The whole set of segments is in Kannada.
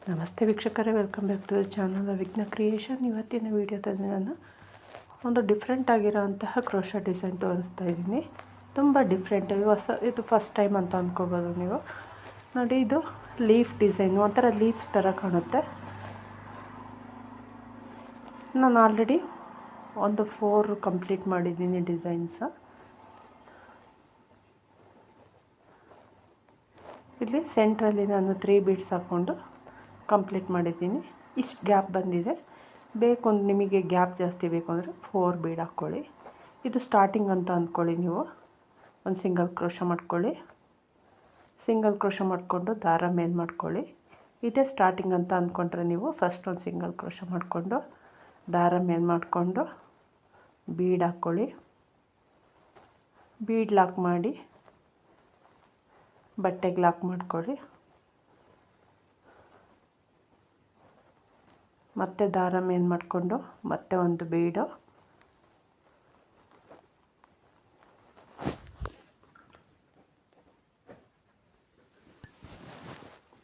ನಮಸ್ತೆ ವೀಕ್ಷಕರೇ, welcome back to the channel Vighna creation. ಇವತ್ತಿನ ವಿಡಿಯೋದಲ್ಲಿ ನಾನು ಒಂದು ಡಿಫ್ರೆಂಟ್ ಆಗಿರೋಂತಹ ಕ್ರೋಶಾ ಡಿಸೈನ್ ತೋರಿಸ್ತಾ ಇದ್ದೀನಿ. ತುಂಬ ಡಿಫ್ರೆಂಟ್, ಇದು ಫಸ್ಟ್ ಟೈಮ್ ಅಂತ ಅಂದ್ಕೋಬೋದು ನೀವು. ನೋಡಿ, ಇದು ಲೀಫ್ ಡಿಸೈನ್, ಒಂಥರ ಲೀಫ್ ಥರ ಕಾಣುತ್ತೆ. ನಾನು ಆಲ್ರೆಡಿ ಒಂದು 4 ಕಂಪ್ಲೀಟ್ ಮಾಡಿದ್ದೀನಿ ಡಿಸೈನ್ಸ. ಇಲ್ಲಿ ಸೆಂಟ್ರಲ್ಲಿ ನಾನು 3 ಬೀಡ್ಸ್ ಹಾಕ್ಕೊಂಡು ಕಂಪ್ಲೀಟ್ ಮಾಡಿದ್ದೀನಿ. ಇಷ್ಟು ಗ್ಯಾಪ್ ಬಂದಿದೆ. ಬೇಕು ನಿಮಗೆ ಗ್ಯಾಪ್ ಜಾಸ್ತಿ ಬೇಕು ಅಂದರೆ 4 ಬೀಡ್ ಹಾಕ್ಕೊಳ್ಳಿ. ಇದು ಸ್ಟಾರ್ಟಿಂಗ್ ಅಂತ ಅಂದ್ಕೊಳ್ಳಿ. ನೀವು ಒಂದು ಸಿಂಗಲ್ ಕ್ರೋಶಾ ಮಾಡ್ಕೊಳ್ಳಿ. ಸಿಂಗಲ್ ಕ್ರೋಶಾ ಮಾಡಿಕೊಂಡು ದಾರ ಮೇಲೆ ಮಾಡ್ಕೊಳ್ಳಿ. ಇದೇ ಸ್ಟಾರ್ಟಿಂಗ್ ಅಂತ ಅಂದ್ಕೊಂಡ್ರೆ ನೀವು ಫಸ್ಟ್ ಒಂದು ಸಿಂಗಲ್ ಕ್ರೋಶಾ ಮಾಡಿಕೊಂಡು ದಾರ ಮೇಲೆ ಮಾಡಿಕೊಂಡು ಬೀಡ್ ಹಾಕ್ಕೊಳ್ಳಿ. ಬೀಡ್ ಲಾಕ್ ಮಾಡಿ ಬಟ್ಟೆಗೆ ಲಾಕ್ ಮಾಡ್ಕೊಳ್ಳಿ. ಮತ್ತೆ ದಾರ ಮೇಲೆ ಮಾಡಿಕೊಂಡು ಮತ್ತೆ ಒಂದು ಬೀಡು,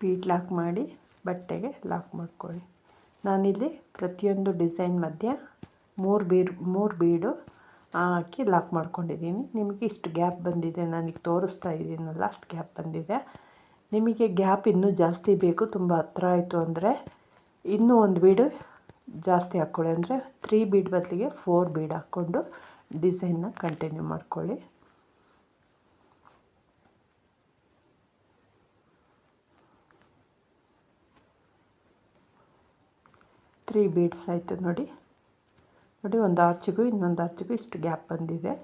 ಬೀಡ್ ಲಾಕ್ ಮಾಡಿ ಬಟ್ಟೆಗೆ ಲಾಕ್ ಮಾಡ್ಕೊಳ್ಳಿ. ನಾನಿಲ್ಲಿ ಪ್ರತಿಯೊಂದು ಡಿಸೈನ್ ಮಧ್ಯೆ 3 ಬೀಡು ಹಾಕಿ ಲಾಕ್ ಮಾಡ್ಕೊಂಡಿದ್ದೀನಿ. ನಿಮಗೆ ಇಷ್ಟು ಗ್ಯಾಪ್ ಬಂದಿದೆ, ನನಗೆ ತೋರಿಸ್ತಾ ಇದ್ದೀನಲ್ಲ, ಅಷ್ಟು ಗ್ಯಾಪ್ ಬಂದಿದೆ. ನಿಮಗೆ ಗ್ಯಾಪ್ ಇನ್ನೂ ಜಾಸ್ತಿ ಬೇಕು, ತುಂಬ ಹತ್ರ ಆಯಿತು ಅಂದರೆ ಇನ್ನೂ ಒಂದು ಬೀಡು ಜಾಸ್ತಿ ಹಾಕ್ಕೊಳ್ಳಿ. ಅಂದರೆ 3 ಬೀಡ್ ಬದಲಿಗೆ 4 ಬೀಡ್ ಹಾಕ್ಕೊಂಡು ಡಿಸೈನ್ನ ಕಂಟಿನ್ಯೂ ಮಾಡ್ಕೊಳ್ಳಿ. ತ್ರೀ ಬೀಡ್ಸ್ ಆಯಿತು. ನೋಡಿ, ಒಂದು ಆರ್ಚಿಗೂ ಇನ್ನೊಂದು ಆರ್ಚಿಗೂ ಇಷ್ಟು ಗ್ಯಾಪ್ ಬಂದಿದೆ.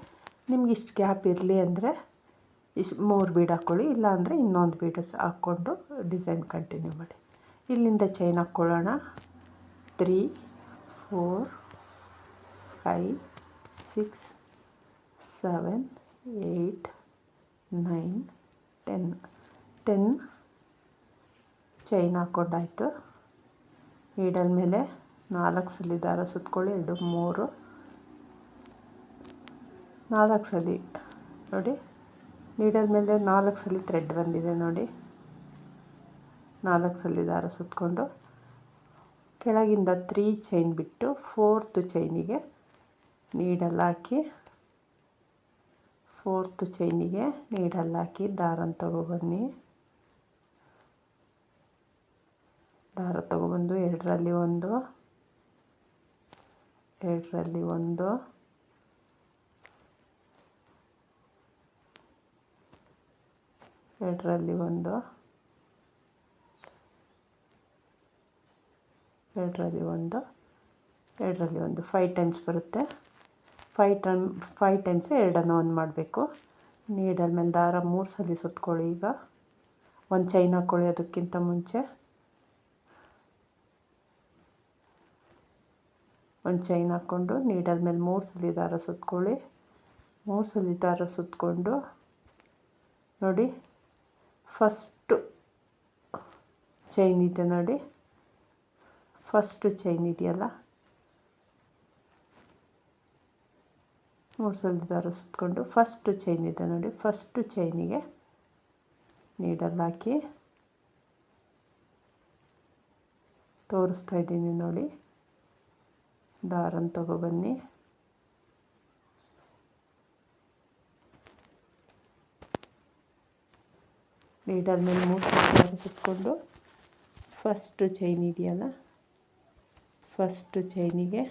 ನಿಮ್ಗೆ ಇಷ್ಟು ಗ್ಯಾಪ್ ಇರಲಿ ಅಂದರೆ 3 ಬೀಡ್ ಹಾಕ್ಕೊಳ್ಳಿ, ಇಲ್ಲಾಂದರೆ ಇನ್ನೊಂದು ಬೀಡ್ ಹಾಕ್ಕೊಂಡು ಡಿಸೈನ್ ಕಂಟಿನ್ಯೂ ಮಾಡಿ. ಇಲ್ಲಿಂದ ಚೈನ್ ಹಾಕ್ಕೊಳ್ಳೋಣ. 3, 4, 5, 6, 7, 8, 9, 10 ಚೈನ್ ಹಾಕ್ಕೊಂಡಾಯಿತು. ನೀಡಲ್ ಮೇಲೆ 4 ಸಲ ದಾರ ಸುತ್ಕೊಳ್ಳಿ. 2, 3, 4 ಸಲ. ನೋಡಿ, ನೀಡಲ್ ಮೇಲೆ 4 ಸಲ ಥ್ರೆಡ್ ಬಂದಿದೆ. ನೋಡಿ, 4 ಸಲ ದಾರ ಸುತ್ತಕೊಂಡು ಕೆಳಗಿಂದ 3 ಚೈನ್ ಬಿಟ್ಟು 4th ಚೈನಿಗೆ ನೀಡಲ್ ಹಾಕಿ, 4th ಚೈನಿಗೆ ನೀಡಲ್ ಹಾಕಿ ದಾರನ ತಗೊಬನ್ನಿ. ದಾರ ತಗೊಬಂದು 2ರಲ್ಲಿ 1, 2ರಲ್ಲಿ 1, 2ರಲ್ಲಿ 1, 2ರಲ್ಲಿ 1, 2ರಲ್ಲಿ 1, 5 ಟೈಮ್ಸ್ ಬರುತ್ತೆ. 5 ಟೈಮ್ಸ್ 2ಅನ್ನು 1 ಮಾಡಬೇಕು. ನೀಡಲ್ ಮೇಲೆ ದಾರ 3 ಸಲ ಸುತ್ಕೊಳ್ಳಿ. ಈಗ ಒಂದು ಚೈನ್ ಹಾಕ್ಕೊಳ್ಳಿ. ಅದಕ್ಕಿಂತ ಮುಂಚೆ ಒಂದು ಚೈನ್ ಹಾಕ್ಕೊಂಡು ನೀಡಲ್ ಮೇಲೆ 3 ಸಲ ದಾರ ಸುತ್ಕೊಳ್ಳಿ. 3 ಸಲ ದಾರ ಸುತ್ತಕೊಂಡು ನೋಡಿ, ಫಸ್ಟು ಚೈನ್ ಇದೆ ನೋಡಿ, ಫಸ್ಟು ಚೈನ್ ಇದೆಯಲ್ಲ, 3 ಸಲ ದಾರ ಸುತ್ತಕೊಂಡು ಫಸ್ಟು ಚೈನ್ ಇದೆ ನೋಡಿ, ಫಸ್ಟು ಚೈನಿಗೆ ನೀಡಲ್ ಹಾಕಿ ತೋರಿಸ್ತಾ ಇದ್ದೀನಿ ನೋಡಿ. ದಾರನ ತಗೊಬನ್ನಿ. ನೀಡಲ್ ಮೇಲೆ 3 ಸಲ ದಾರ ಸುತ್ತಕೊಂಡು ಫಸ್ಟು ಚೈನ್ ಇದೆಯಲ್ಲ, ಫಸ್ಟು ಚೈನಿಗೆ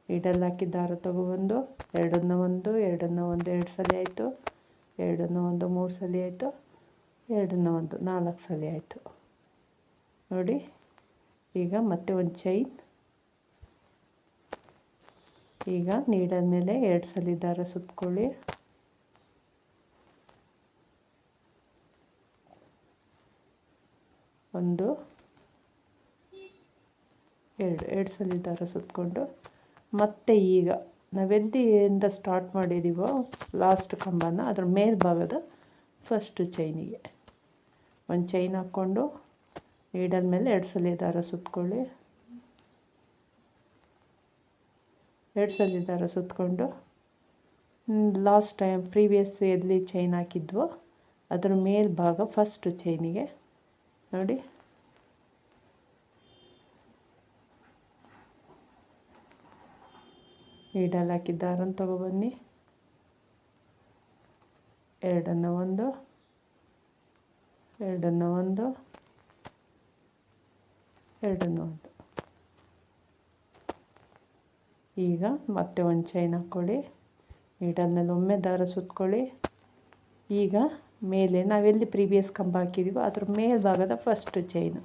ನೀಡಲ್ ಹಾಕಿ ದಾರ ತಗೊಬಂದು 2ಅನ್ನು 1, 2ಅನ್ನು 1, 2 ಸಲ ಆಯಿತು. 2ಅನ್ನು 1, 3 ಸಲ ಆಯಿತು. 2ಅನ್ನು 1, 4 ಸಲ ಆಯಿತು. ನೋಡಿ, ಈಗ ಮತ್ತೆ ಒಂದು ಚೈನ್. ಈಗ ನೀಡಲ್ ಮೇಲೆ 2 ಸಲ ದಾರ ಸುತ್ಕೊಳ್ಳಿ. 1, 2 ಸಲ ದಾರ ಸುತ್ತಕೊಂಡು ಮತ್ತೆ ಈಗ ನಾವೆಲ್ಲಿಂದ ಸ್ಟಾರ್ಟ್ ಮಾಡಿದ್ದೀವೋ ಲಾಸ್ಟ್ ಕಂಬನ ಅದರ ಮೇಲ್ಭಾಗದ ಫಸ್ಟು ಚೈನಿಗೆ ಒಂದು ಚೈನ್ ಹಾಕ್ಕೊಂಡು ನೀಡಲ್ ಮೇಲೆ 2 ಸಲ ದಾರ ಸುತ್ಕೊಳ್ಳಿ. 2 ಸಲ ದಾರ ಸುತ್ತಕೊಂಡು ಲಾಸ್ಟ್ ಟೈಮ್ ಪ್ರೀವಿಯಸ್ ಎಲ್ಲಿ ಚೈನ್ ಹಾಕಿದ್ವೋ ಅದರ ಮೇಲ್ಭಾಗ ಫಸ್ಟ್ ಚೈನಿಗೆ ನೋಡಿ ನೀಡಲ್ ಹಾಕಿ ದಾರನ ತಗೊಬನ್ನಿ, ಎರಡನ್ನು ಒಂದು, ಎರಡನ್ನು ಒಂದು, ಎರಡನ್ನು ಒಂದು. ಈಗ ಮತ್ತೆ ಒಂದು ಚೈನ್ ಹಾಕ್ಕೊಳ್ಳಿ, ನೀಡಲ್ ಮೇಲೆ ಒಮ್ಮೆ ದಾರ ಸುತ್ಕೊಳ್ಳಿ. ಈಗ ಮೇಲೆ ನಾವೆಲ್ಲಿ ಪ್ರೀವಿಯಸ್ ಕಂಬ ಹಾಕಿದ್ದೀವೋ ಅದ್ರ ಮೇಲ್ಭಾಗದ ಫಸ್ಟ್ ಚೈನು,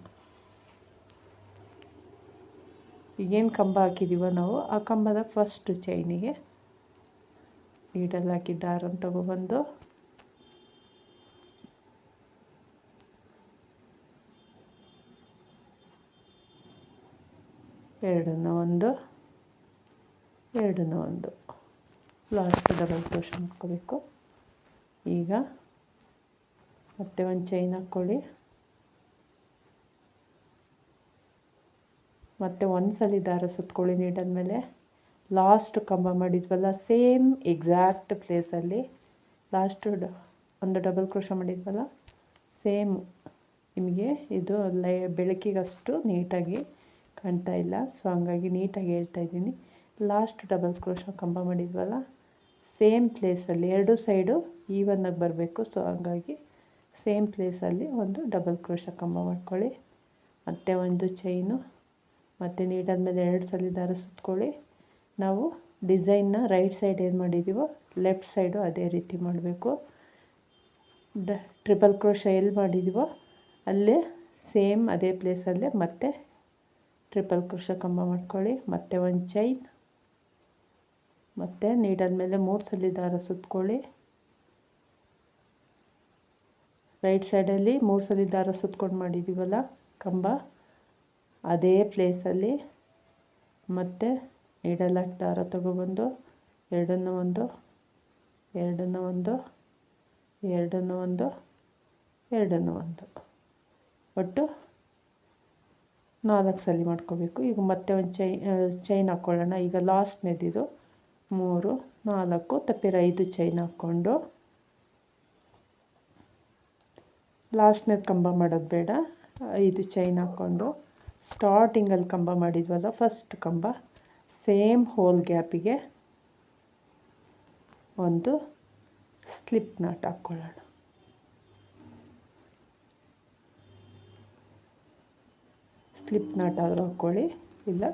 ಈಗೇನು ಕಂಬ ಹಾಕಿದ್ದೀವೋ ನಾವು ಆ ಕಂಬದ ಫಸ್ಟ್ ಚೈನಿಗೆ ನೀಡಲ್ ಹಾಕಿ ದಾರನ ತಗೊಬಂದು ಎರಡನ್ನು ಒಂದು, ಎರಡನ್ನು ಒಂದು, ಲಾಸ್ಟ್ ಡಬಲ್ ಕ್ರೋಶೆ ಮಾಡ್ಕೋಬೇಕು. ಈಗ ಮತ್ತೆ ಒಂದು ಚೈನ್ ಹಾಕ್ಕೊಳ್ಳಿ, ಮತ್ತು ಒಂದು ಸಲ ದಾರ ಸುತ್ಕೊಳ್ಳಿ ನೀಡಲ್ ಮೇಲೆ. ಲಾಸ್ಟ್ ಕಂಬ ಮಾಡಿದ್ವಲ್ಲ ಸೇಮ್ ಎಕ್ಸಾಕ್ಟ್ ಪ್ಲೇಸಲ್ಲಿ ಲಾಸ್ಟ್ ಒಂದು ಡಬಲ್ ಕ್ರೋಶೆ ಮಾಡಿದ್ವಲ್ಲ ಸೇಮ್. ನಿಮಗೆ ಇದು ಬೆಳಕಿಗಷ್ಟು ನೀಟಾಗಿ ಕಾಣ್ತಾ ಇಲ್ಲ, ಸೊ ಹಂಗಾಗಿ ನೀಟಾಗಿ ಹೇಳ್ತಾ ಇದ್ದೀನಿ. ಲಾಸ್ಟ್ ಡಬಲ್ ಕ್ರೋಶೆ ಕಂಬ ಮಾಡಿದ್ವಲ್ಲ ಸೇಮ್ ಪ್ಲೇಸಲ್ಲಿ ಎರಡು ಸೈಡು ಈವನ್ನಾಗಿ ಬರಬೇಕು, ಸೊ ಹಂಗಾಗಿ ಸೇಮ್ ಪ್ಲೇಸಲ್ಲಿ ಒಂದು ಡಬಲ್ ಕ್ರೋಶೆ ಕಂಬ ಮಾಡ್ಕೊಳ್ಳಿ. ಮತ್ತು ಒಂದು ಚೈನು, ಮತ್ತು ನೀಡಲ್ ಮೇಲೆ ಎರಡು ಸಲ ದಾರ ಸುತ್ಕೊಳ್ಳಿ. ನಾವು ಡಿಸೈನ್ನ ರೈಟ್ ಸೈಡ್ ಏನು ಮಾಡಿದ್ದೀವೋ ಲೆಫ್ಟ್ ಸೈಡು ಅದೇ ರೀತಿ ಮಾಡಬೇಕು. ಟ್ರಿಪಲ್ ಕ್ರೋಶೆ ಎಲ್ಲಿ ಮಾಡಿದ್ದೀವೋ ಅಲ್ಲೇ ಸೇಮ್ ಅದೇ ಪ್ಲೇಸಲ್ಲೇ ಮತ್ತೆ ಟ್ರಿಪಲ್ ಕ್ರೋಶೆ ಕಂಬ ಮಾಡ್ಕೊಳ್ಳಿ. ಮತ್ತು ಒಂದು ಚೈನ್, ಮತ್ತು ನೀಡಲ್ ಮೇಲೆ 3 ಸಲ ದಾರ ಸುತ್ಕೊಳ್ಳಿ. ರೈಟ್ ಸೈಡಲ್ಲಿ 3 ಸಲ ದಾರ ಸುತ್ಕೊಂಡು ಮಾಡಿದ್ದೀವಲ್ಲ ಕಂಬ ಅದೇ ಪ್ಲೇಸಲ್ಲಿ ಮತ್ತೆ ನೀಡಲ್ ಹಾಕಿ ದಾರ ತಗೊಬಂದು ಎರಡನ್ನು ಒಂದು, ಎರಡನ್ನು ಒಂದು, ಎರಡನ್ನು ಒಂದು, ಎರಡನ್ನು ಒಂದು, ಒಟ್ಟು 4 ಸಲ ಮಾಡ್ಕೋಬೇಕು. ಈಗ ಮತ್ತೆ ಒಂದು ಚೈನ್ ಹಾಕ್ಕೊಳ್ಳೋಣ. ಈಗ ಲಾಸ್ಟ್ನೇದಿದು 3, 4 ತಪ್ಪಿರ 5 ಚೈನ್ ಹಾಕ್ಕೊಂಡು ಲಾಸ್ಟ್ನೇದು ಕಂಬ ಮಾಡೋದು ಬೇಡ, 5 ಚೈನ್ ಹಾಕ್ಕೊಂಡು ಸ್ಟಾರ್ಟಿಂಗಲ್ಲಿ ಕಂಬ ಮಾಡಿದ್ವಲ್ಲ ಫಸ್ಟ್ ಕಂಬ ಸೇಮ್ ಹೋಲ್ ಗ್ಯಾಪಿಗೆ ಒಂದು ಸ್ಲಿಪ್ ನಾಟ್ ಹಾಕ್ಕೊಳ್ಳೋಣ. ಸ್ಲಿಪ್ ನಾಟ್ ಆದರೂ ಹಾಕ್ಕೊಳ್ಳಿ, ಇಲ್ಲ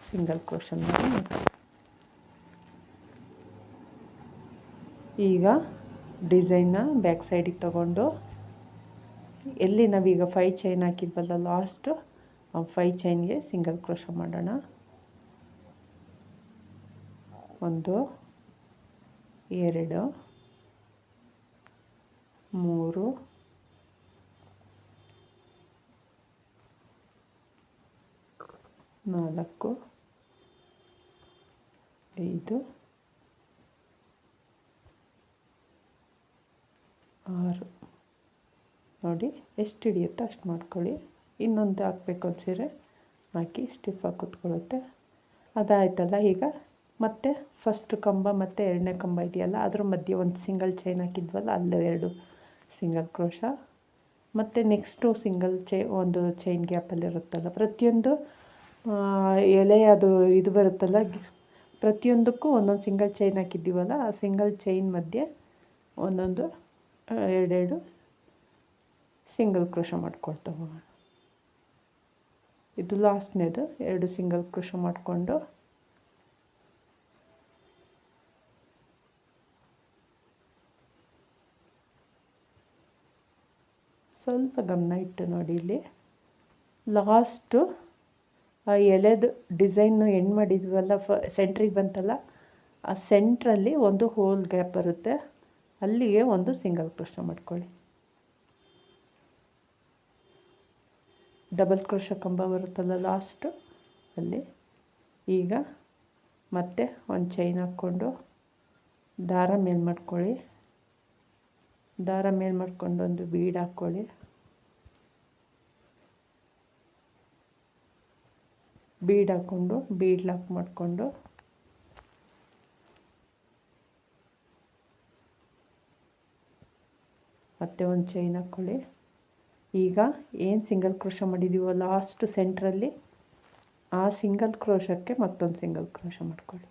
ಸಿಂಗಲ್ ಕ್ರೋಶೆ ಮಾಡಿ. ಈಗ ಡಿಸೈನ್ನ ಬ್ಯಾಕ್ ಸೈಡಿಗೆ ತಗೊಂಡು ಎಲ್ಲಿ ನಾವೀಗ 5 ಚೈನ್ ಹಾಕಿದ್ವಲ್ಲ ಲಾಸ್ಟು 5 ಚೈನ್ಗೆ ಸಿಂಗಲ್ ಕ್ರೋಶೆ ಮಾಡೋಣ. 1, 2, 3, 4, 5, 6 ನೋಡಿ ಎಷ್ಟು ಹಿಡಿಯುತ್ತೋ ಅಷ್ಟು ಮಾಡ್ಕೊಳ್ಳಿ. ಇನ್ನೊಂದು ಹಾಕಬೇಕು ಅನ್ಸಿದ್ರೆ ಹಾಕಿ ಸ್ಟಿಫಾಗಿ ಕೂತ್ಕೊಳ್ಳುತ್ತೆ. ಅದಾಯ್ತಲ್ಲ. ಈಗ ಮತ್ತೆ ಫಸ್ಟ್ ಕಂಬ ಮತ್ತು ಎರಡನೇ ಕಂಬ ಇದೆಯಲ್ಲ ಅದ್ರ ಮಧ್ಯೆ ಒಂದು ಸಿಂಗಲ್ ಚೈನ್ ಹಾಕಿದ್ವಲ್ಲ ಅಲ್ಲೂ 2 ಸಿಂಗಲ್ ಕ್ರೋಶ, ಮತ್ತು ನೆಕ್ಸ್ಟು ಒಂದು ಚೈನ್ ಗ್ಯಾಪಲ್ಲಿರುತ್ತಲ್ಲ ಪ್ರತಿಯೊಂದು ಎಲೆ ಅದು ಇದು ಬರುತ್ತಲ್ಲ ಪ್ರತಿಯೊಂದಕ್ಕೂ ಒಂದೊಂದು ಸಿಂಗಲ್ ಚೈನ್ ಹಾಕಿದ್ದೀವಲ್ಲ ಆ ಸಿಂಗಲ್ ಚೈನ್ ಮಧ್ಯೆ ಒಂದೊಂದು ಎರಡೆರಡು ಸಿಂಗಲ್ ಕ್ರೋಶೆ ಮಾಡ್ಕೊಳ್ತಾ ಹೋಗೋಣ. ಇದು ಲಾಸ್ಟ್ನೇದು 2 ಸಿಂಗಲ್ ಕ್ರೋಶೆ ಮಾಡಿಕೊಂಡು ಸ್ವಲ್ಪ ಗಮನ ಇಟ್ಟು ನೋಡಿ. ಇಲ್ಲಿ ಲಾಸ್ಟು ಆ ಎಲೆದು ಡಿಸೈನು ಎಂಡ್ ಮಾಡಿದ್ವಲ್ಲ ಸೆಂಟ್ರಿಗೆ ಬಂತಲ್ಲ ಆ ಸೆಂಟ್ರಲ್ಲಿ ಒಂದು ಹೋಲ್ ಗ್ಯಾಪ್ ಬರುತ್ತೆ, ಅಲ್ಲಿಗೆ ಒಂದು ಸಿಂಗಲ್ ಕ್ರೋಶೆ ಮಾಡ್ಕೊಳ್ಳಿ. ಡಬಲ್ ಕ್ರೋಶೆ ಕಂಬ ಬರುತ್ತಲ್ಲ ಲಾಸ್ಟು ಅಲ್ಲಿ. ಈಗ ಮತ್ತೆ ಒಂದು ಚೈನ್ ಹಾಕ್ಕೊಂಡು ದಾರ ಮೇಲೆ ಮಾಡ್ಕೊಳ್ಳಿ. ದಾರ ಮೇಲೆ ಮಾಡ್ಕೊಂಡು ಒಂದು ಬೀಡ್ ಹಾಕ್ಕೊಳ್ಳಿ. ಬೀಡ್ ಹಾಕ್ಕೊಂಡು ಬೀಡ್ ಲಾಕ್ ಮಾಡಿಕೊಂಡು ಮತ್ತೆ ಒಂದು ಚೈನ್ ಹಾಕ್ಕೊಳ್ಳಿ. ಈಗ ಏನು ಸಿಂಗಲ್ ಕ್ರೋಶ ಮಾಡಿದ್ದೀವೋ ಲಾಸ್ಟ್ ಸೆಂಟ್ರಲ್ಲಿ ಆ ಸಿಂಗಲ್ ಕ್ರೋಶಕ್ಕೆ ಮತ್ತೊಂದು ಸಿಂಗಲ್ ಕ್ರೋಶ ಮಾಡ್ಕೊಳ್ಳಿ.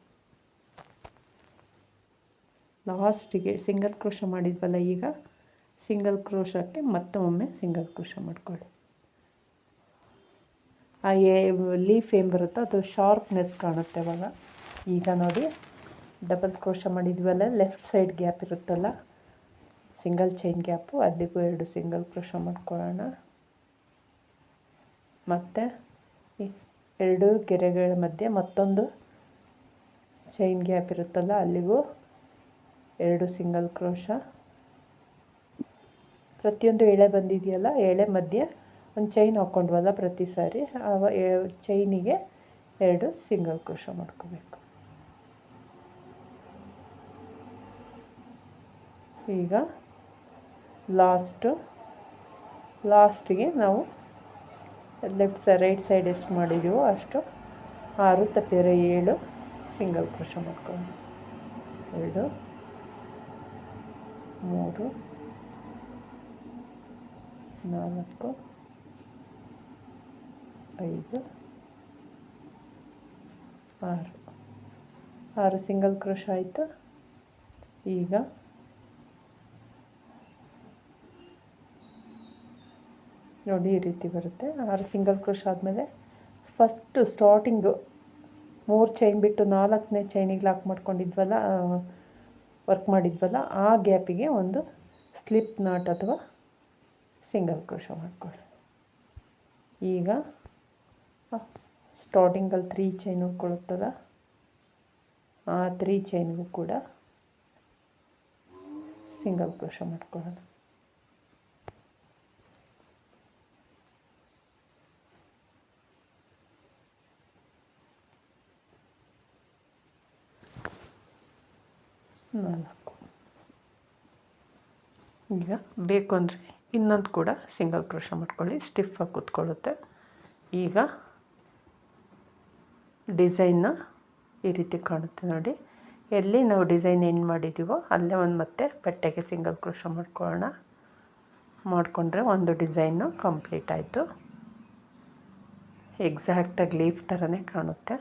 ಲಾಸ್ಟಿಗೆ ಸಿಂಗಲ್ ಕ್ರೋಶ ಮಾಡಿದ್ವಲ್ಲ, ಈಗ ಸಿಂಗಲ್ ಕ್ರೋಶಕ್ಕೆ ಮತ್ತೊಮ್ಮೆ ಸಿಂಗಲ್ ಕ್ರೋಶ ಮಾಡ್ಕೊಳ್ಳಿ. ಆ ಲೀಫ್ ಏನು ಬರುತ್ತೋ ಅದು ಶಾರ್ಪ್ನೆಸ್ ಕಾಣುತ್ತೆ ಅವಾಗ. ಈಗ ನೋಡಿ, ಡಬಲ್ ಕ್ರೋಶ ಮಾಡಿದ್ವಲ್ಲ, ಲೆಫ್ಟ್ ಸೈಡ್ ಗ್ಯಾಪ್ ಇರುತ್ತಲ್ಲ, ಸಿಂಗಲ್ ಚೈನ್ ಗ್ಯಾಪು, ಅಲ್ಲಿಗೂ 2 ಸಿಂಗಲ್ ಕ್ರೋಶ ಮಾಡ್ಕೊಳ್ಳೋಣ. ಮತ್ತು 2 ಗೆರೆಗಳ ಮಧ್ಯೆ ಮತ್ತೊಂದು ಚೈನ್ ಗ್ಯಾಪ್ ಇರುತ್ತಲ್ಲ, ಅಲ್ಲಿಗೂ 2 ಸಿಂಗಲ್ ಕ್ರೋಶ. ಪ್ರತಿಯೊಂದು ಎಳೆ ಬಂದಿದೆಯಲ್ಲ, ಎಳೆ ಮಧ್ಯೆ ಒಂದು ಚೈನ್ ಹಾಕ್ಕೊಂಡ್ವಲ್ಲ ಪ್ರತಿ ಸಾರಿ, ಚೈನಿಗೆ 2 ಸಿಂಗಲ್ ಕ್ರೋಶ ಮಾಡ್ಕೋಬೇಕು. ಈಗ ಲಾಸ್ಟಿಗೆ ನಾವು ರೈಟ್ ಸೈಡ್ ಎಷ್ಟು ಮಾಡಿದ್ದೀವೋ ಅಷ್ಟು 6 ತಪ್ಪಿದರೆ 7 ಸಿಂಗಲ್ ಕ್ರೋಶ ಮಾಡ್ಕೊಳ್ಳೋಣ. 2 3 4 5 6 ಸಿಂಗಲ್ ಕ್ರೋಶ ಆಯಿತು. ಈಗ ನೋಡಿ, ಈ ರೀತಿ ಬರುತ್ತೆ. 6 ಸಿಂಗಲ್ ಕ್ರೋಶ ಆದಮೇಲೆ ಫಸ್ಟು ಸ್ಟಾರ್ಟಿಂಗು 3 ಚೈನ್ ಬಿಟ್ಟು 4ನೇ ಚೈನಿಗೆ ಲಾಕ್ ಮಾಡ್ಕೊಂಡಿದ್ವಲ್ಲ, ವರ್ಕ್ ಮಾಡಿದ್ವಲ್ಲ, ಆ ಗ್ಯಾಪಿಗೆ ಒಂದು ಸ್ಲಿಪ್ ನಾಟ್ ಅಥವಾ ಸಿಂಗಲ್ ಕ್ರೋಶ ಮಾಡ್ಕೊಳ್ಳಿ. ಈಗ ಸ್ಟಾರ್ಟಿಂಗಲ್ಲಿ 3 ಚೈನ್ ಉಳ್ಕೊಳ್ಳುತ್ತಲ್ಲ, ಆ 3 ಚೈನ್ಗೂ ಕೂಡ ಸಿಂಗಲ್ ಕ್ರೋಶ ಮಾಡ್ಕೊಳ್ಳೋಣ. ಈಗ ಬೇಕು ಅಂದರೆ ಇನ್ನೊಂದು ಕೂಡ ಸಿಂಗಲ್ ಕ್ರೋಶ ಮಾಡ್ಕೊಳ್ಳಿ, ಸ್ಟಿಫಾಗಿ ಕೂತ್ಕೊಳ್ಳುತ್ತೆ. ಈಗ ಡಿಸೈನ್ನ ಈ ರೀತಿ ಕಾಣುತ್ತೆ ನೋಡಿ. ಎಲ್ಲಿ ನಾವು ಡಿಸೈನ್ ಎಂಡ್ ಮಾಡಿದ್ದೀವೋ ಅಲ್ಲೇ ಒಂದು ಮತ್ತೆ ಬಟ್ಟೆಗೆ ಸಿಂಗಲ್ ಕ್ರೋಶ ಮಾಡ್ಕೊಳ್ಳೋಣ. ಮಾಡಿಕೊಂಡ್ರೆ ಒಂದು ಡಿಸೈನು ಕಂಪ್ಲೀಟ್ ಆಯಿತು. ಎಕ್ಸಾಕ್ಟಾಗಿ ಲೀಫ್ ಥರನೇ ಕಾಣುತ್ತೆ,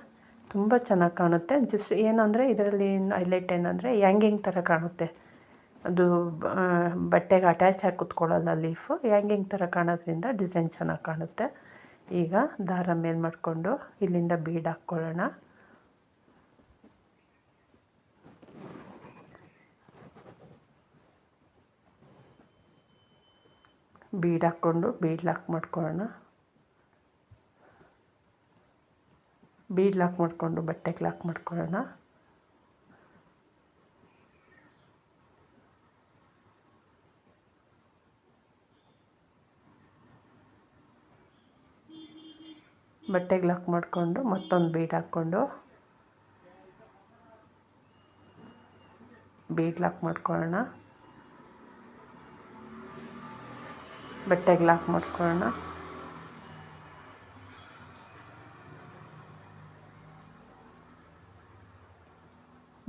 ತುಂಬ ಚೆನ್ನಾಗಿ ಕಾಣುತ್ತೆ. ಜಸ್ಟ್ ಏನಂದರೆ ಇದರಲ್ಲಿ ಹೈಲೈಟ್ ಏನಂದರೆ ಹ್ಯಾಂಗಿಂಗ್ ಥರ ಕಾಣುತ್ತೆ. ಅದು ಬಟ್ಟೆಗೆ ಅಟ್ಯಾಚ್ ಆಗಿ ಕೂತ್ಕೊಳ್ಳಲ್ಲ ಲೀಫು, ಹ್ಯಾಂಗಿಂಗ್ ಥರ ಕಾಣೋದ್ರಿಂದ ಡಿಸೈನ್ ಚೆನ್ನಾಗಿ ಕಾಣುತ್ತೆ. ಈಗ ದಾರ ಮೇಲೆ ಮಾಡಿಕೊಂಡು ಇಲ್ಲಿಂದ ಬೀಡ್ ಹಾಕ್ಕೊಳ್ಳೋಣ. ಬೀಡ್ ಹಾಕ್ಕೊಂಡು ಬೀಡ್ ಲಾಕ್ ಮಾಡ್ಕೊಳ್ಳೋಣ. ಬೀಡ್ ಲಾಕ್ ಮಾಡಿಕೊಂಡು ಬಟ್ಟೆಗೆ ಲಾಕ್ ಮಾಡ್ಕೊಳ್ಳೋಣ. ಬಟ್ಟೆಗೆ ಲಾಕ್ ಮಾಡಿಕೊಂಡು ಮತ್ತೊಂದು ಬೀಡ್ ಹಾಕ್ಕೊಂಡು ಬೀಡ್ ಲಾಕ್ ಮಾಡ್ಕೊಳ್ಳೋಣ. ಬಟ್ಟೆಗೆ ಲಾಕ್ ಮಾಡ್ಕೊಳ್ಳೋಣ.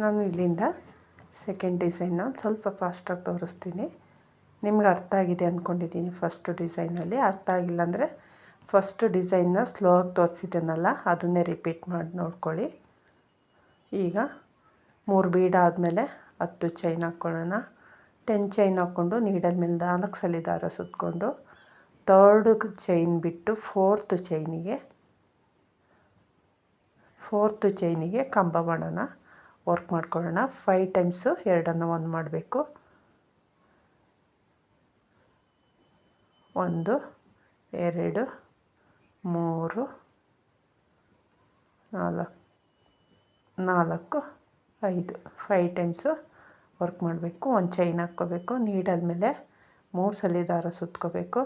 ನಾನು ಇಲ್ಲಿಂದ ಸೆಕೆಂಡ್ ಡಿಸೈನ್ನ ಸ್ವಲ್ಪ ಫಾಸ್ಟಾಗಿ ತೋರಿಸ್ತೀನಿ. ನಿಮ್ಗೆ ಅರ್ಥ ಆಗಿದೆ ಅಂದ್ಕೊಂಡಿದ್ದೀನಿ. ಫಸ್ಟು ಡಿಸೈನಲ್ಲಿ ಅರ್ಥ ಆಗಿಲ್ಲ ಅಂದರೆ ಫಸ್ಟು ಡಿಸೈನ್ನ ಸ್ಲೋ ಆಗಿ ತೋರಿಸಿದ್ದೇನಲ್ಲ, ಅದನ್ನೇ ರಿಪೀಟ್ ಮಾಡಿ ನೋಡ್ಕೊಳ್ಳಿ. ಈಗ 3 ಬೀಡ್ ಆದಮೇಲೆ 10 ಚೈನ್ ಹಾಕ್ಕೊಳ್ಳೋಣ. 10 ಚೈನ್ ಹಾಕ್ಕೊಂಡು ನೀಡಲ್ ಮೇಲೆ 4 ಸಲ ದಾರ ಸುತ್ತಕೊಂಡು 3rd ಚೈನ್ ಬಿಟ್ಟು 4th ಚೈನಿಗೆ ಕಂಬ ಮಾಡೋಣ, ವರ್ಕ್ ಮಾಡ್ಕೊಳ್ಳೋಣ. 5 ಟೈಮ್ಸು 2 1 ಮಾಡಬೇಕು. 1 2 3 4 5 ಟೈಮ್ಸು ವರ್ಕ್ ಮಾಡಬೇಕು. ಒಂದು ಚೈನ್ ಹಾಕ್ಕೋಬೇಕು, ನೀಡಲ್ ಮೇಲೆ 3 ಸಲ ದಾರ ಸುತ್ಕೋಬೇಕು.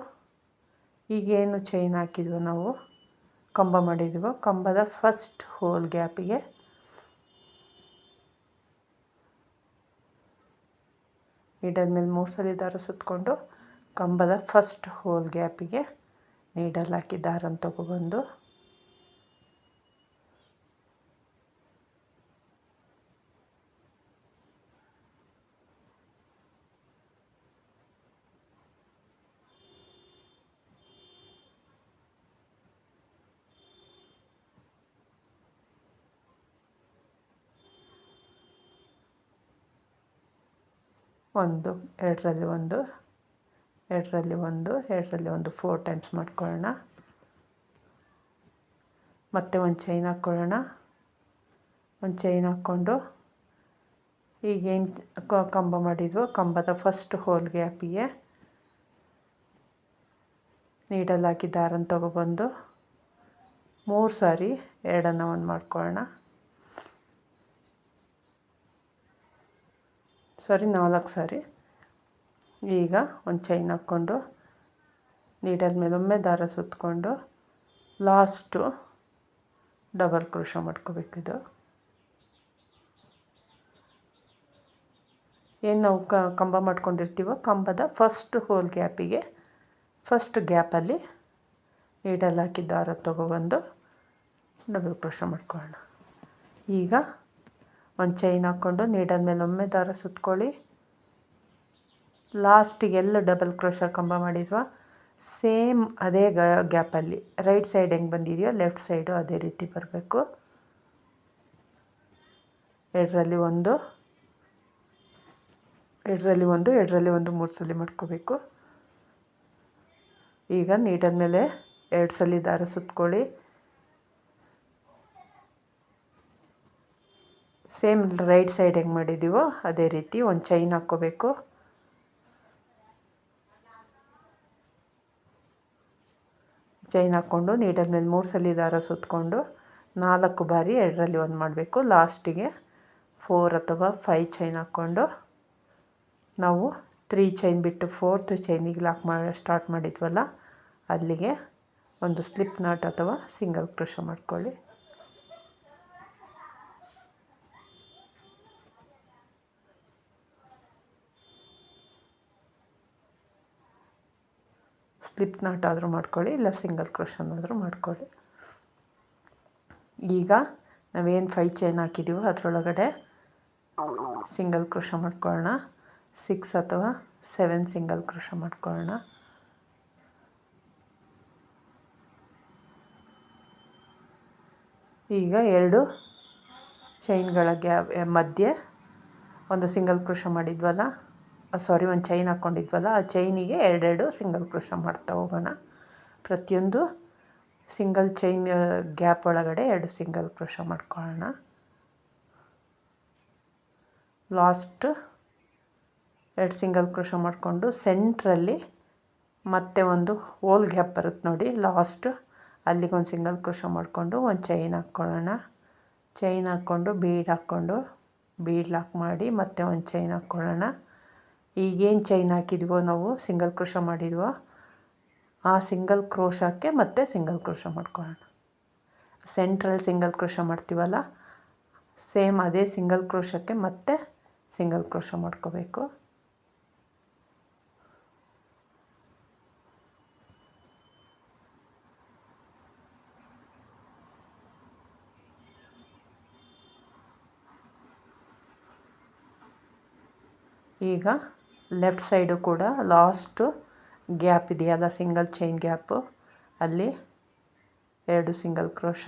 ಈಗೇನು ಚೈನ್ ಹಾಕಿದ್ವೋ ನಾವು ಕಂಬ ಮಾಡಿದ್ವೋ, ಕಂಬದ ಫಸ್ಟ್ ಹೋಲ್ ಗ್ಯಾಪಿಗೆ ನೀಡಲ್ ಮೇಲೆ 3 ಸಲ ದಾರ ಸುತ್ತಕೊಂಡು ಕಂಬದ ಫಸ್ಟ್ ಹೋಲ್ ಗ್ಯಾಪಿಗೆ ನೀಡಲ್ ಹಾಕಿ ದಾರನ ತೊಗೊಬಂದು ಒಂದು, ಎರಡರಲ್ಲಿ ಒಂದು, ಎರಡರಲ್ಲಿ ಒಂದು, ಎರಡರಲ್ಲಿ ಒಂದು 4 ಟೈಮ್ಸ್ ಮಾಡ್ಕೊಳ್ಳೋಣ. ಮತ್ತೆ ಒಂದು ಚೈನ್ ಹಾಕ್ಕೊಳ್ಳೋಣ. ಒಂದು ಚೈನ್ ಹಾಕ್ಕೊಂಡು ಈಗೇನು ಕಂಬ ಮಾಡಿದ್ವೋ ಕಂಬದ ಫಸ್ಟ್ ಹೋಲ್ ಗ್ಯಾಪಿಗೆ ನೀಡಲ್ ಹಾಕಿ ದಾರನ ತೊಗೊಬಂದು 3 ಸಾರಿ ಎರಡನ್ನು ಒಂದು ಮಾಡ್ಕೊಳ್ಳೋಣ. 4 ಸಾರಿ. ಈಗ ಒಂದು ಚೈನ್ ಹಾಕ್ಕೊಂಡು ನೀಡಲ್ ಮೇಲೊಮ್ಮೆ ದಾರ ಸುತ್ತಕೊಂಡು ಲಾಸ್ಟು ಡಬಲ್ ಕ್ರೋಶ ಮಾಡ್ಕೋಬೇಕಿದು. ಏನು ನಾವು ಕಂಬ ಮಾಡ್ಕೊಂಡಿರ್ತೀವೋ ಕಂಬದ ಫಸ್ಟ್ ಹೋಲ್ ಗ್ಯಾಪಿಗೆ ಫಸ್ಟ್ ಗ್ಯಾಪಲ್ಲಿ ನೀಡಲ್ ಹಾಕಿ ದಾರ ತೊಗೊಬಂದು ಡಬಲ್ ಕ್ರೋಶ ಮಾಡ್ಕೊಳ್ಳೋಣ. ಈಗ ಒಂದು ಚೈನ್ ಹಾಕ್ಕೊಂಡು ನೀಡಲ್ ಮೇಲೊಮ್ಮೆ ದಾರ ಸುತ್ಕೊಳ್ಳಿ. ಲಾಸ್ಟಿಗೆ ಎಲ್ಲ ಡಬಲ್ ಕ್ರೋಶ ಕಂಬ ಮಾಡಿದ್ವ ಸೇಮ್ ಅದೇ ಗ್ಯಾಪಲ್ಲಿ ರೈಟ್ ಸೈಡ್ ಹೆಂಗೆ ಬಂದಿದೆಯೋ ಲೆಫ್ಟ್ ಸೈಡು ಅದೇ ರೀತಿ ಬರಬೇಕು. ಎರಡರಲ್ಲಿ ಒಂದು, ಎರಡರಲ್ಲಿ ಒಂದು, ಎರಡರಲ್ಲಿ ಒಂದು 3 ಸಲ ಮಾಡ್ಕೋಬೇಕು. ಈಗ ನೀಡಲ್ ಮೇಲೆ 2 ಸಲ ದಾರ ಸುತ್ಕೊಳ್ಳಿ. ಸೇಮ್ ರೈಟ್ ಸೈಡ್ ಹೆಂಗೆ ಮಾಡಿದ್ದೀವೋ ಅದೇ ರೀತಿ ಒಂದು ಚೈನ್ ಹಾಕ್ಕೋಬೇಕು. ಚೈನ್ ಹಾಕ್ಕೊಂಡು ನೀಡಲ್ ಮೇಲೆ 3 ಸಲ ದಾರ ಸುತ್ತಕೊಂಡು 4 ಬಾರಿ ಎರಡರಲ್ಲಿ ಒಂದು ಮಾಡಬೇಕು. ಲಾಸ್ಟಿಗೆ 4 ಅಥವಾ 5 ಚೈನ್ ಹಾಕ್ಕೊಂಡು ನಾವು 3 ಚೈನ್ ಬಿಟ್ಟು 4th ಚೈನಿಗೆ ಲಾಕ್ ಸ್ಟಾರ್ಟ್ ಮಾಡಿದ್ವಲ್ಲ ಅಲ್ಲಿಗೆ ಒಂದು ಸ್ಲಿಪ್ ನಾಟ್ ಅಥವಾ ಸಿಂಗಲ್ ಕ್ರೋಶ ಮಾಡ್ಕೊಳ್ಳಿ. ಸ್ಲಿಪ್ ನಾಟ್ ಆದರೂ ಮಾಡ್ಕೊಳ್ಳಿ, ಇಲ್ಲ ಸಿಂಗಲ್ ಕ್ರೋಶನಾದರೂ ಮಾಡ್ಕೊಳ್ಳಿ. ಈಗ ನಾವೇನು 5 ಚೈನ್ ಹಾಕಿದ್ದೀವೋ ಅದರೊಳಗಡೆ ಸಿಂಗಲ್ ಕ್ರೋಶ ಮಾಡ್ಕೊಳ್ಳೋಣ. 6 ಅಥವಾ 7 ಸಿಂಗಲ್ ಕ್ರೋಶ ಮಾಡ್ಕೊಳ್ಳೋಣ. ಈಗ 2 ಚೈನ್ಗಳ ಮಧ್ಯೆ ಒಂದು ಸಿಂಗಲ್ ಕ್ರೋಶ ಮಾಡಿದ್ವಲ್ಲ, ಒಂದು ಚೈನ್ ಹಾಕ್ಕೊಂಡಿದ್ವಲ್ಲ ಆ ಚೈನಿಗೆ 2 ಸಿಂಗಲ್ ಕ್ರೋಶ ಮಾಡ್ತಾ ಹೋಗೋಣ. ಪ್ರತಿಯೊಂದು ಸಿಂಗಲ್ ಚೈನ್ ಗ್ಯಾಪ್ ಒಳಗಡೆ 2 ಸಿಂಗಲ್ ಕ್ರೋಶ ಮಾಡ್ಕೊಳ್ಳೋಣ. ಲಾಸ್ಟ್ 2 ಸಿಂಗಲ್ ಕ್ರೋಶ ಮಾಡಿಕೊಂಡು ಸೆಂಟ್ರಲ್ಲಿ ಮತ್ತೆ ಒಂದು ಹೋಲ್ ಗ್ಯಾಪ್ ಬರುತ್ತೆ ನೋಡಿ, ಲಾಸ್ಟ್ ಅಲ್ಲಿಗೊಂದು ಸಿಂಗಲ್ ಕ್ರೋಶ ಮಾಡಿಕೊಂಡು ಒಂದು ಚೈನ್ ಹಾಕ್ಕೊಳ್ಳೋಣ. ಚೈನ್ ಹಾಕ್ಕೊಂಡು ಬೀಡ್ ಲಾಕ್ ಮಾಡಿ ಮತ್ತೆ ಒಂದು ಚೈನ್ ಹಾಕ್ಕೊಳ್ಳೋಣ. ಈಗೇನು ಚೈನ್ ಹಾಕಿದ್ವೋ ನಾವು ಸಿಂಗಲ್ ಕ್ರೋಶ ಮಾಡಿದ್ವೋ ಆ ಸಿಂಗಲ್ ಕ್ರೋಶಕ್ಕೆ ಮತ್ತೆ ಸಿಂಗಲ್ ಕ್ರೋಶ ಮಾಡ್ಕೊಳ್ಳೋಣ. ಸೆಂಟ್ರಲ್ಲಿ ಸಿಂಗಲ್ ಕ್ರೋಶ ಮಾಡ್ತೀವಲ್ಲ ಸೇಮ್ ಅದೇ ಸಿಂಗಲ್ ಕ್ರೋಶಕ್ಕೆ ಮತ್ತೆ ಸಿಂಗಲ್ ಕ್ರೋಶ ಮಾಡ್ಕೋಬೇಕು. ಈಗ ಲೆಫ್ಟ್ ಸೈಡು ಕೂಡ ಲಾಸ್ಟು ಗ್ಯಾಪ್ ಇದೆಯಲ್ಲ ಸಿಂಗಲ್ ಚೈನ್ ಗ್ಯಾಪು ಅಲ್ಲಿ 2 single crochet.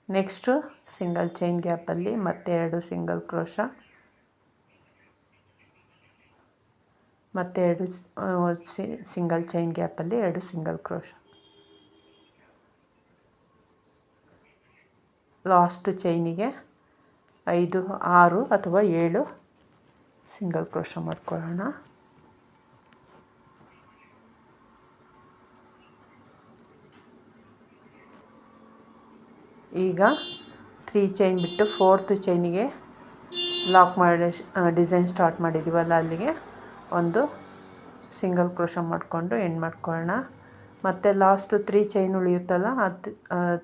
Next single chain ಗ್ಯಾಪಲ್ಲಿ ಮತ್ತೆ 2 ಸಿಂಗಲ್ ಕ್ರೋಶ, ಮತ್ತೆ 2 ಸಿಂಗಲ್ ಚೈನ್ ಗ್ಯಾಪಲ್ಲಿ 2 ಸಿಂಗಲ್ ಕ್ರೋಶ. ಲಾಸ್ಟ್ ಚೈನಿಗೆ 5, 6 ಅಥವಾ 7 ಸಿಂಗಲ್ ಕ್ರೋಶ ಮಾಡ್ಕೊಳ್ಳೋಣ. ಈಗ 3 ಚೈನ್ ಬಿಟ್ಟು 4th ಚೈನಿಗೆ ಲಾಕ್ ಮಾಡಿ ಡಿಸೈನ್ ಸ್ಟಾರ್ಟ್ ಮಾಡಿದ್ದೀವಲ್ಲ ಅಲ್ಲಿಗೆ ಒಂದು ಸಿಂಗಲ್ ಕ್ರೋಶ ಮಾಡಿಕೊಂಡು ಎಂಡ್ ಮಾಡ್ಕೊಳ್ಳೋಣ. ಮತ್ತು ಲಾಸ್ಟು 3 ಚೈನ್ ಉಳಿಯುತ್ತಲ್ಲ ಅದು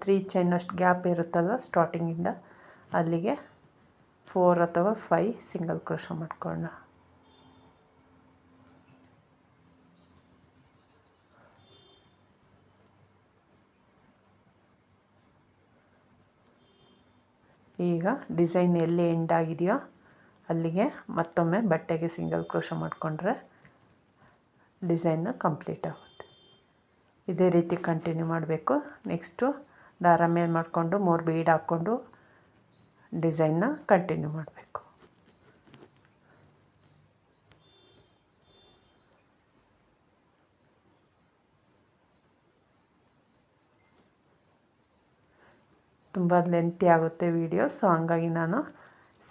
3 ಚೈನಷ್ಟು ಗ್ಯಾಪ್ ಇರುತ್ತಲ್ಲ ಸ್ಟಾರ್ಟಿಂಗಿಂದ ಅಲ್ಲಿಗೆ 4 ಅಥವಾ 5 ಸಿಂಗಲ್ ಕ್ರೋಶ ಮಾಡ್ಕೊಳ್ಳೋಣ. ಈಗ ಡಿಸೈನ್ ಎಲ್ಲಿ ಎಂಡ್ ಆಗಿದೆಯೋ ಅಲ್ಲಿಗೆ ಮತ್ತೊಮ್ಮೆ ಬಟ್ಟೆಗೆ ಸಿಂಗಲ್ ಕ್ರೋಶ ಮಾಡಿಕೊಂಡ್ರೆ ಡಿಸೈನು ಕಂಪ್ಲೀಟ್ ಆಗುತ್ತೆ. ಇದೇ ರೀತಿ ಕಂಟಿನ್ಯೂ ಮಾಡಬೇಕು. ನೆಕ್ಸ್ಟು ದಾರ ಮೇಲೆ ಮಾಡಿಕೊಂಡು 3 ಬೀಡ್ ಹಾಕ್ಕೊಂಡು ಡಿಸೈನ್ನ ಕಂಟಿನ್ಯೂ ಮಾಡಬೇಕು. ತುಂಬ ಲೆಂತಿ ಆಗುತ್ತೆ ವೀಡಿಯೋ. ಸೊ ಹಂಗಾಗಿ ನಾನು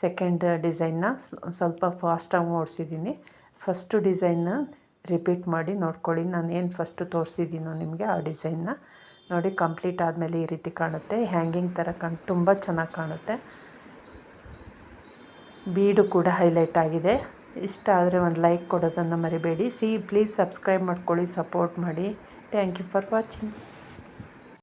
ಸೆಕೆಂಡ್ ಡಿಸೈನ್ನ ಸ್ವಲ್ಪ ಫಾಸ್ಟಾಗಿ ಓಡಿಸಿದ್ದೀನಿ. ಫಸ್ಟು ಡಿಸೈನ್ನ ರಿಪೀಟ್ ಮಾಡಿ ನೋಡ್ಕೊಳ್ಳಿ. ನಾನು ಏನು ಫಸ್ಟು ತೋರಿಸಿದ್ದೀನೋ ನಿಮಗೆ ಆ ಡಿಸೈನ್ನ ನೋಡಿ. ಕಂಪ್ಲೀಟ್ ಆದಮೇಲೆ ಈ ರೀತಿ ಕಾಣುತ್ತೆ, ಹ್ಯಾಂಗಿಂಗ್ ಥರ ತುಂಬ ಚೆನ್ನಾಗಿ ಕಾಣುತ್ತೆ. ಬೀಡು ಕೂಡ ಹೈಲೈಟ್ ಆಗಿದೆ. ಇಷ್ಟ ಆದರೆ ಒಂದು ಲೈಕ್ ಕೊಡೋದನ್ನು ಮರಿಬೇಡಿ. ಪ್ಲೀಸ್ ಸಬ್ಸ್ಕ್ರೈಬ್ ಮಾಡ್ಕೊಳ್ಳಿ, ಸಪೋರ್ಟ್ ಮಾಡಿ. Thank you for watching.